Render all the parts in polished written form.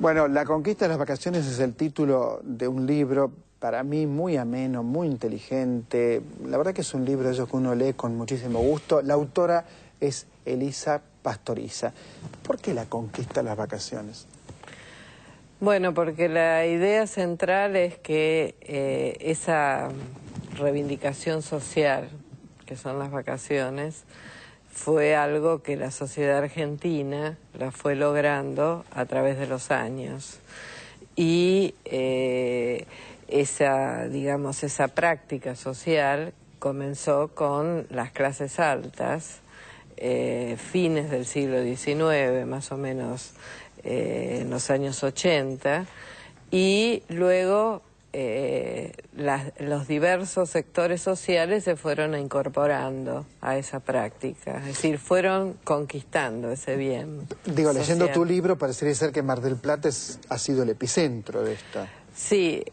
Bueno, La conquista de las vacaciones es el título de un libro para mí muy ameno, muy inteligente. La verdad que es un libro de esos que uno lee con muchísimo gusto. La autora es Elisa Pastoriza. ¿Por qué La conquista de las vacaciones? Bueno, porque la idea central es que esa reivindicación social, que son las vacaciones, fue algo que la sociedad argentina la fue logrando a través de los años. Y esa práctica social comenzó con las clases altas, fines del siglo XIX, más o menos en los años 80, y luego los diversos sectores sociales se fueron incorporando a esa práctica, es decir, fueron conquistando ese bien. Digo, leyendo social. tu libro, parecería ser que Mar del Plata ha sido el epicentro de esto. Sí,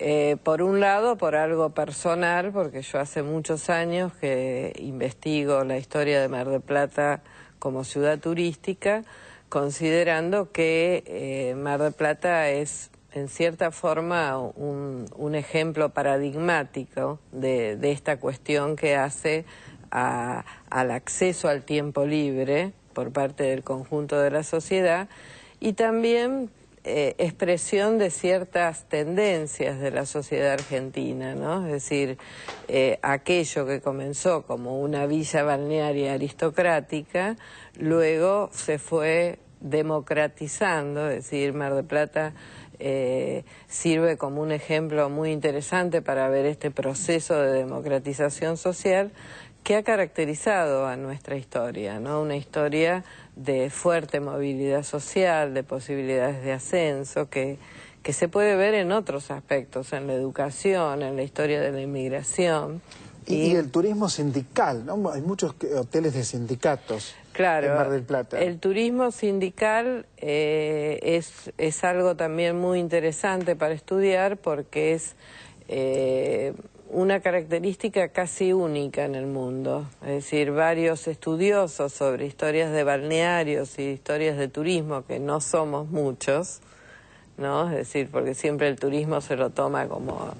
por un lado, por algo personal, porque yo hace muchos años que investigo la historia de Mar del Plata como ciudad turística, considerando que Mar del Plata es, en cierta forma, un ejemplo paradigmático de esta cuestión que hace al acceso al tiempo libre por parte del conjunto de la sociedad y también expresión de ciertas tendencias de la sociedad argentina, ¿no? Es decir, aquello que comenzó como una villa balnearia aristocrática, luego se fue democratizando, es decir, Mar del Plata sirve como un ejemplo muy interesante para ver este proceso de democratización social que ha caracterizado a nuestra historia, ¿no? Una historia de fuerte movilidad social, de posibilidades de ascenso, que se puede ver en otros aspectos, en la educación, en la historia de la inmigración. Y el turismo sindical, ¿no? Hay muchos hoteles de sindicatos. Claro, en Mar del Plata. El turismo sindical es algo también muy interesante para estudiar porque es una característica casi única en el mundo. Es decir, varios estudiosos sobre historias de balnearios y historias de turismo, que no somos muchos, ¿no? Es decir, porque siempre el turismo se lo toma como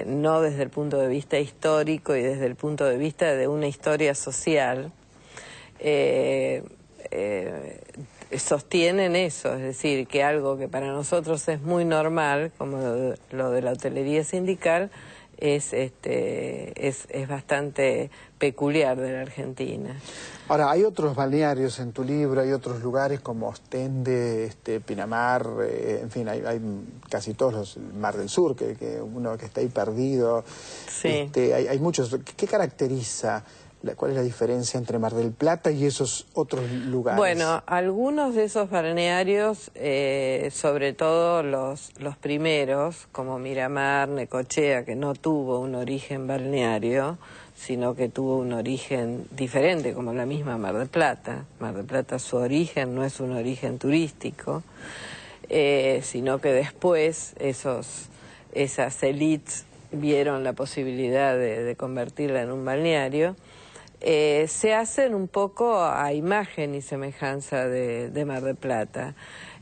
no desde el punto de vista histórico y desde el punto de vista de una historia social. Sostienen eso, es decir, que algo que para nosotros es muy normal, como lo de la hotelería sindical, es bastante peculiar de la Argentina. Ahora, hay otros balnearios en tu libro, hay otros lugares como Ostende, Pinamar, en fin, hay casi todos los Mar del Sur, que uno que está ahí perdido. Sí. Hay muchos. ¿Qué caracteriza? ¿Cuál es la diferencia entre Mar del Plata y esos otros lugares? Bueno, algunos de esos balnearios, sobre todo los primeros, como Miramar, Necochea, que no tuvo un origen balneario, sino que tuvo un origen diferente, como la misma Mar del Plata. Mar del Plata, su origen no es un origen turístico, sino que después esas élites vieron la posibilidad de convertirla en un balneario. Se hacen un poco a imagen y semejanza de Mar del Plata.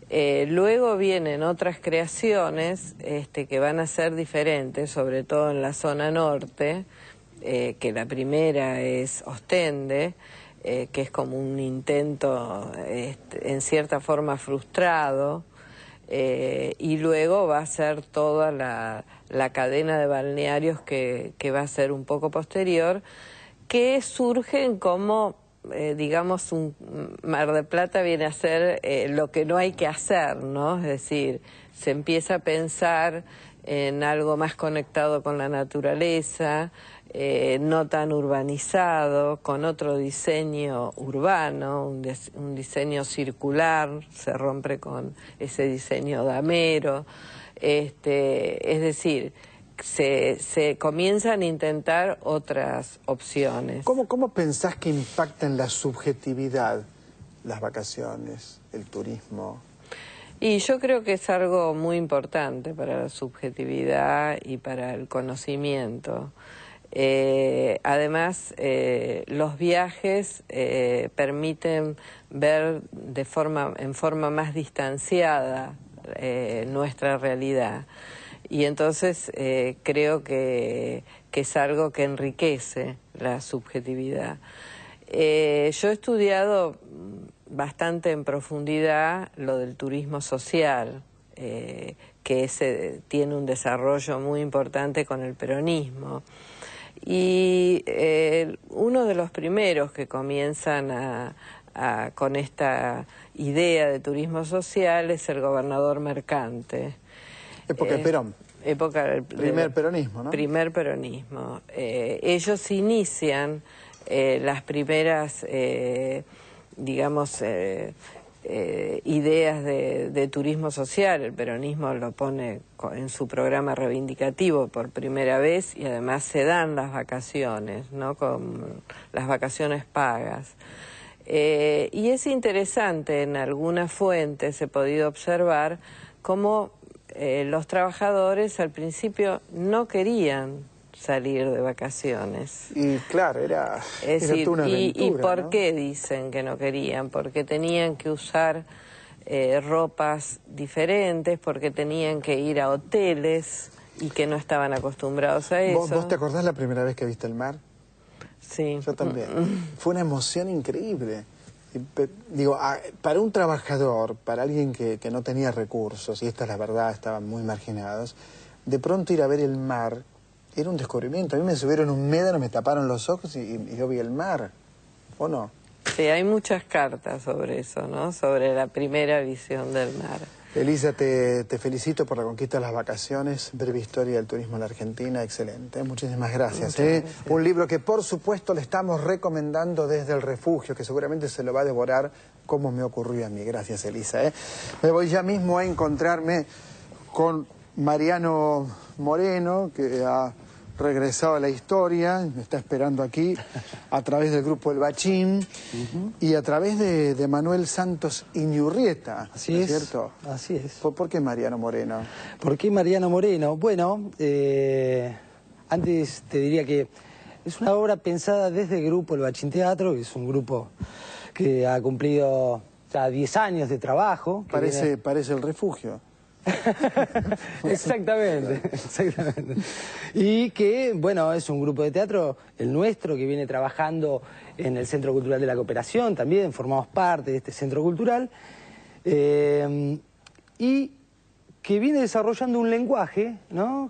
Luego vienen otras creaciones que van a ser diferentes, sobre todo en la zona norte, que la primera es Ostende, que es como un intento en cierta forma frustrado, y luego va a ser toda la cadena de balnearios que va a ser un poco posterior, que surgen como, digamos, un Mar del Plata viene a ser lo que no hay que hacer, ¿no? Es decir, se empieza a pensar en algo más conectado con la naturaleza, no tan urbanizado, con otro diseño urbano, un diseño circular, se rompe con ese diseño damero, es decir, se comienzan a intentar otras opciones. ¿Cómo pensás que impacta en la subjetividad las vacaciones, el turismo? Y yo creo que es algo muy importante para la subjetividad y para el conocimiento. Además, los viajes permiten ver en forma más distanciada nuestra realidad. Y entonces creo que es algo que enriquece la subjetividad. Yo he estudiado bastante en profundidad lo del turismo social, que tiene un desarrollo muy importante con el peronismo. Y uno de los primeros que comienzan con esta idea de turismo social es el gobernador Mercante. Época de Perón. Primer peronismo, ¿no? Primer peronismo. Ellos inician las primeras, digamos, ideas de turismo social. El peronismo lo pone en su programa reivindicativo por primera vez y además se dan las vacaciones, ¿no? Con las vacaciones pagas. Y es interesante, en algunas fuentes he podido observar cómo los trabajadores al principio no querían salir de vacaciones. Y claro, era decir, una aventura, ¿y por ¿no? qué dicen que no querían? Porque tenían que usar ropas diferentes, porque tenían que ir a hoteles y que no estaban acostumbrados a eso. ¿Vos te acordás la primera vez que viste el mar? Sí. Yo también. Fue una emoción increíble. Digo, para un trabajador, para alguien que no tenía recursos, y esta es la verdad, estaban muy marginados, de pronto ir a ver el mar era un descubrimiento. A mí me subieron un médano, me taparon los ojos y yo vi el mar, ¿o no? Sí, hay muchas cartas sobre eso, ¿no? Sobre la primera visión del mar. Elisa, te felicito por la conquista de las vacaciones, breve historia del turismo en la Argentina, excelente. Muchísimas gracias. Muchas gracias. Un libro que por supuesto le estamos recomendando desde el refugio, que seguramente se lo va a devorar como me ocurrió a mí. Gracias, Elisa. Me voy ya mismo a encontrarme con Mariano Moreno, que ha regresado a la historia, me está esperando aquí, a través del grupo El Bachín y a través de Manuel Santos Iñurrieta. Así es, ¿cierto? así es. ¿Por qué Mariano Moreno? ¿Por qué Mariano Moreno? Bueno, antes te diría que es una obra pensada desde el grupo El Bachín Teatro, que es un grupo que ha cumplido ya 10 años de trabajo. Parece el refugio. Exactamente, exactamente. Y que, bueno, es un grupo de teatro, el nuestro, que viene trabajando en el Centro Cultural de la Cooperación también, formamos parte de este centro cultural, y que viene desarrollando un lenguaje, ¿no?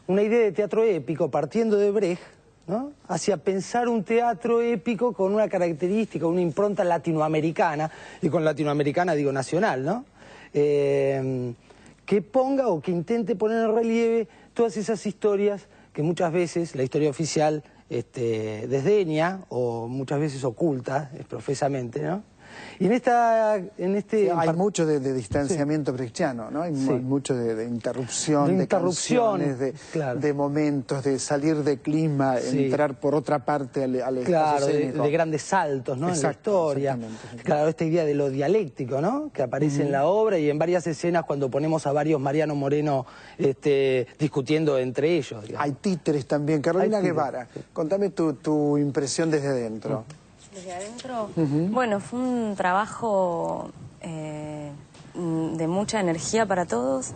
Una idea de teatro épico partiendo de Brecht, ¿no? Hacia pensar un teatro épico con una característica, una impronta latinoamericana, y con latinoamericana digo nacional, ¿no? Que ponga o que intente poner en relieve todas esas historias que muchas veces la historia oficial desdeña o muchas veces oculta profesamente, ¿no? Y hay mucho de distanciamiento brechtiano, ¿no? Hay mucho de interrupción, de canciones, claro, de momentos, de salir de clima, entrar por otra parte al claro, espacio escénico. de grandes saltos, ¿no? Exacto, en la historia. Claro, esta idea de lo dialéctico, ¿no? Que aparece en la obra y en varias escenas cuando ponemos a varios Mariano Moreno discutiendo entre ellos, digamos. Hay títeres también. Carolina Guevara, contame tu impresión desde adentro. Desde adentro, bueno, fue un trabajo de mucha energía para todos,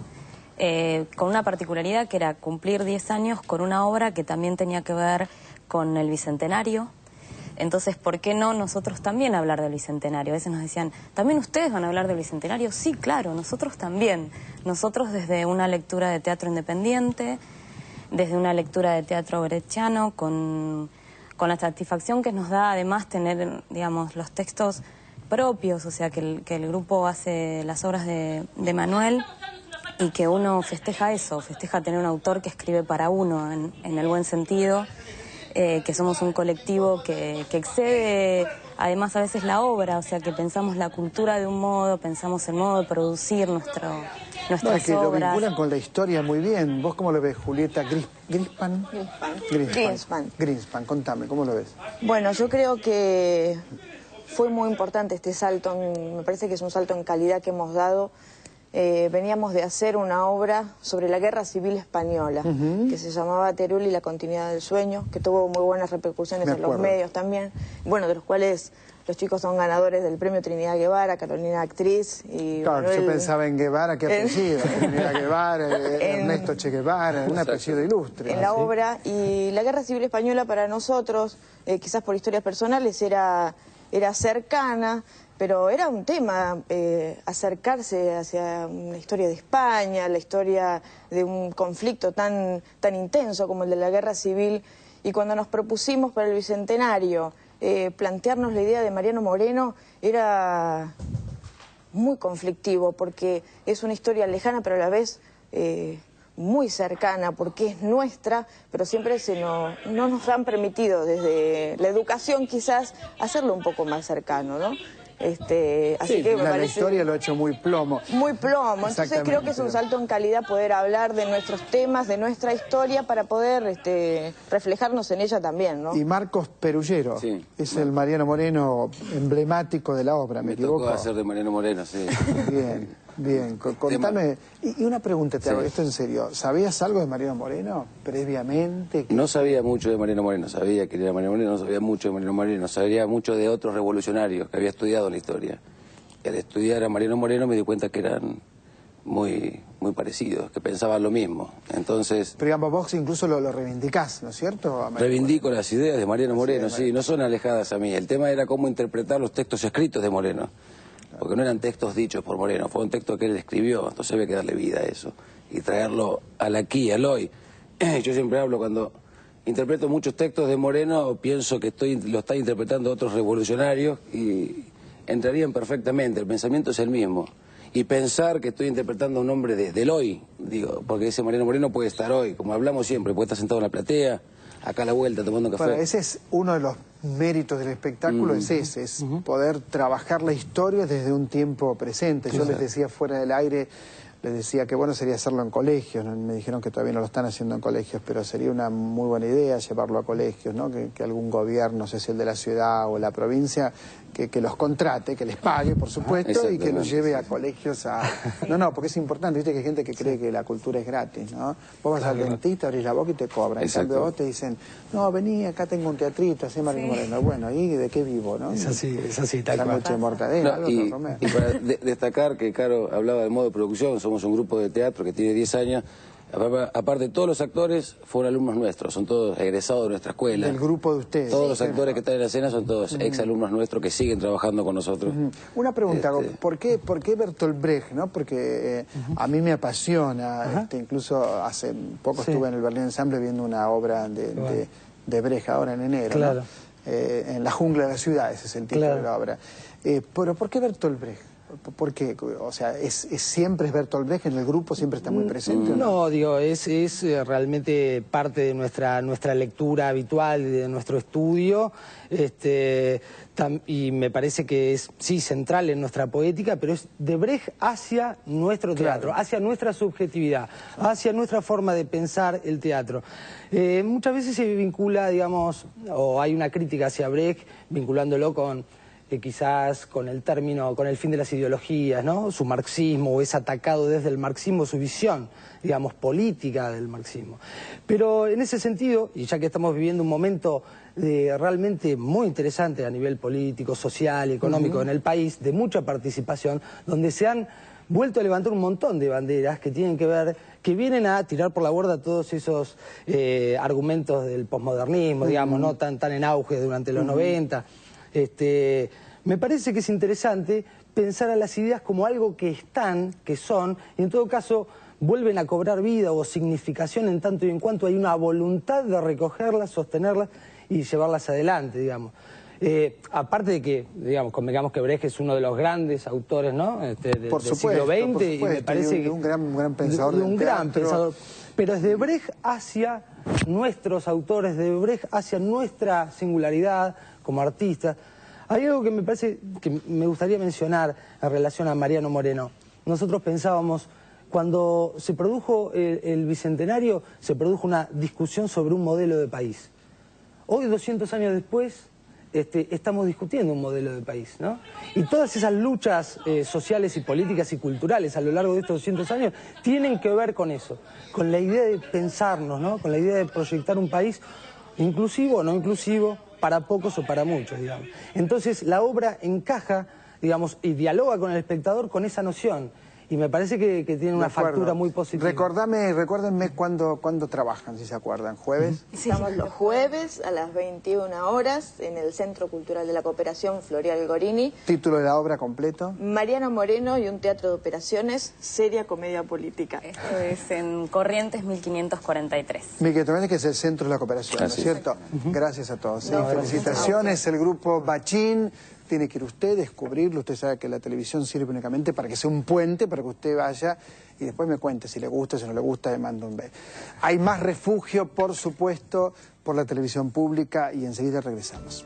con una particularidad que era cumplir 10 años con una obra que también tenía que ver con el Bicentenario. Entonces, ¿por qué no nosotros también hablar del Bicentenario? A veces nos decían, ¿también ustedes van a hablar del Bicentenario? Sí, claro, nosotros también. Nosotros desde una lectura de teatro independiente, desde una lectura de teatro brechtiano, con la satisfacción que nos da además tener, digamos, los textos propios, o sea, que el grupo hace las obras de Manuel y que uno festeja eso, festeja tener un autor que escribe para uno, en el buen sentido, que somos un colectivo que excede además a veces la obra, o sea, que pensamos la cultura de un modo, pensamos el modo de producir nuestras que obras. Lo vinculan con la historia muy bien. ¿Vos cómo lo ves, Julieta? Greenspan, contame, ¿cómo lo ves? Bueno, yo creo que fue muy importante este salto, me parece que es un salto en calidad que hemos dado veníamos de hacer una obra sobre la Guerra Civil Española, que se llamaba Teruel y la continuidad del sueño, que tuvo muy buenas repercusiones en los medios también, bueno, de los cuales los chicos son ganadores del premio Trinidad Guevara, Carolina Actriz y claro, Manuel... yo pensaba en Guevara, ¿qué apellido? Trinidad Guevara, Ernesto Che Guevara, un apellido ilustre. En la obra, y la Guerra Civil Española para nosotros, quizás por historias personales, era cercana, pero era un tema acercarse hacia una historia de España, la historia de un conflicto tan intenso como el de la Guerra Civil, y cuando nos propusimos para el Bicentenario plantearnos la idea de Mariano Moreno, era muy conflictivo, porque es una historia lejana, pero a la vez muy cercana, porque es nuestra, pero siempre no nos han permitido desde la educación quizás hacerlo un poco más cercano, ¿no? Así que la historia lo ha hecho muy plomo. Muy plomo, entonces creo que es un salto en calidad poder hablar de nuestros temas, de nuestra historia, para poder reflejarnos en ella también, ¿no? Y Marcos Perullero, es el Mariano Moreno emblemático de la obra, ¿me equivoco? Me tocó hacer de Mariano Moreno, sí. Bien, contame, y una pregunta te hago, esto en serio, ¿sabías algo de Mariano Moreno previamente? No sabía mucho de Mariano Moreno, sabía que era Mariano Moreno, no sabía mucho de Mariano Moreno, sabía mucho de otros revolucionarios que había estudiado la historia. Al estudiar a Mariano Moreno me di cuenta que eran muy parecidos, que pensaban lo mismo, entonces... Pero digamos, vos incluso lo reivindicás, ¿no es cierto? Reivindico las ideas de Mariano Moreno, sí, no son alejadas a mí, el tema era cómo interpretar los textos escritos de Moreno. Porque no eran textos dichos por Moreno, fue un texto que él escribió, entonces había que darle vida a eso y traerlo al aquí, al hoy. Yo siempre hablo, cuando interpreto muchos textos de Moreno, pienso que lo están interpretando otros revolucionarios y entrarían perfectamente, el pensamiento es el mismo. Y pensar que estoy interpretando a un hombre del hoy, digo, porque ese Mariano Moreno puede estar hoy, como hablamos siempre, puede estar sentado en la platea, acá a la vuelta tomando café. Bueno, ese es uno de los méritos del espectáculo, es ese, es poder trabajar la historia desde un tiempo presente. Yo les decía fuera del aire, les decía que bueno sería hacerlo en colegios, ¿no? Me dijeron que todavía no lo están haciendo en colegios, pero sería una muy buena idea llevarlo a colegios, ¿no? Que algún gobierno, no sé si el de la ciudad o la provincia, que los contrate, que les pague, por supuesto, y que los lleve a colegios a... No, porque es importante, viste que hay gente que cree que la cultura es gratis, ¿no? Vos vas al dentista, abrís la boca y te cobran. En cambio vos te dicen, no, vení, acá tengo un teatrito, así Mariano Moreno. Bueno, ¿y de qué vivo, no? Es así, tal cual. Noche de mortadela, y para destacar que Caro hablaba del modo de producción, somos un grupo de teatro que tiene 10 años. Aparte, todos los actores fueron alumnos nuestros, son todos egresados de nuestra escuela. Del grupo de ustedes. Todos los actores que están en la escena son todos ex-alumnos nuestros que siguen trabajando con nosotros. Una pregunta, ¿por qué Bertolt Brecht, no? Porque a mí me apasiona, incluso hace poco estuve en el Berlín Ensemble viendo una obra de Brecht ahora en enero, claro. ¿no? En la jungla de las ciudades es el título de la obra. Pero ¿por qué Bertolt Brecht? ¿Por qué? O sea, ¿siempre es Bertolt Brecht en el grupo? ¿Siempre está muy presente? No, digo, es realmente parte de nuestra lectura habitual, de nuestro estudio, y me parece que es, sí, central en nuestra poética, pero es de Brecht hacia nuestro teatro, hacia nuestra subjetividad, hacia nuestra forma de pensar el teatro. Muchas veces se vincula, digamos, o hay una crítica hacia Brecht, vinculándolo con... quizás con el término, con el fin de las ideologías, ¿no? Su marxismo, o es atacado desde el marxismo su visión, digamos, política del marxismo. Pero en ese sentido, y ya que estamos viviendo un momento realmente muy interesante a nivel político, social y económico en el país, de mucha participación, donde se han vuelto a levantar un montón de banderas que tienen que ver, que vienen a tirar por la borda todos esos argumentos del posmodernismo, digamos, no tan en auge durante los 90. Me parece que es interesante pensar a las ideas como algo que están, que son, y en todo caso vuelven a cobrar vida o significación en tanto y en cuanto hay una voluntad de recogerlas, sostenerlas y llevarlas adelante, digamos. Aparte de que, digamos, convengamos que Brecht es uno de los grandes autores, ¿no? del siglo XX, y me parece que un gran pensador un gran pensador, pero es de Brecht hacia nuestros autores, de Brecht hacia nuestra singularidad como artistas. Hay algo que me parece que me gustaría mencionar en relación a Mariano Moreno. Nosotros pensábamos, cuando se produjo el Bicentenario, se produjo una discusión sobre un modelo de país. Hoy, 200 años después, estamos discutiendo un modelo de país, ¿no? Y todas esas luchas sociales y políticas y culturales a lo largo de estos 200 años tienen que ver con eso, con la idea de pensarnos, ¿no? Con la idea de proyectar un país inclusivo o no inclusivo, para pocos o para muchos, digamos. Entonces la obra encaja, digamos, y dialoga con el espectador con esa noción. Y me parece que tiene una factura muy positiva. Recuérdenme cuándo trabajan, si se acuerdan. ¿Jueves? Sí, estamos los jueves a las 21 horas en el Centro Cultural de la Cooperación Florial Gorini. ¿Título de la obra completo? Mariano Moreno y un teatro de operaciones, seria comedia política. Esto es en Corrientes 1543. 1543, que es el Centro de la Cooperación, ¿no es cierto? Gracias a todos. No, felicitaciones, el grupo Bachín. Tiene que ir usted, descubrirlo. Usted sabe que la televisión sirve únicamente para que sea un puente, para que usted vaya y después me cuente si le gusta, si no le gusta, me manda un beso. Hay más refugio, por supuesto, por la televisión pública y enseguida regresamos.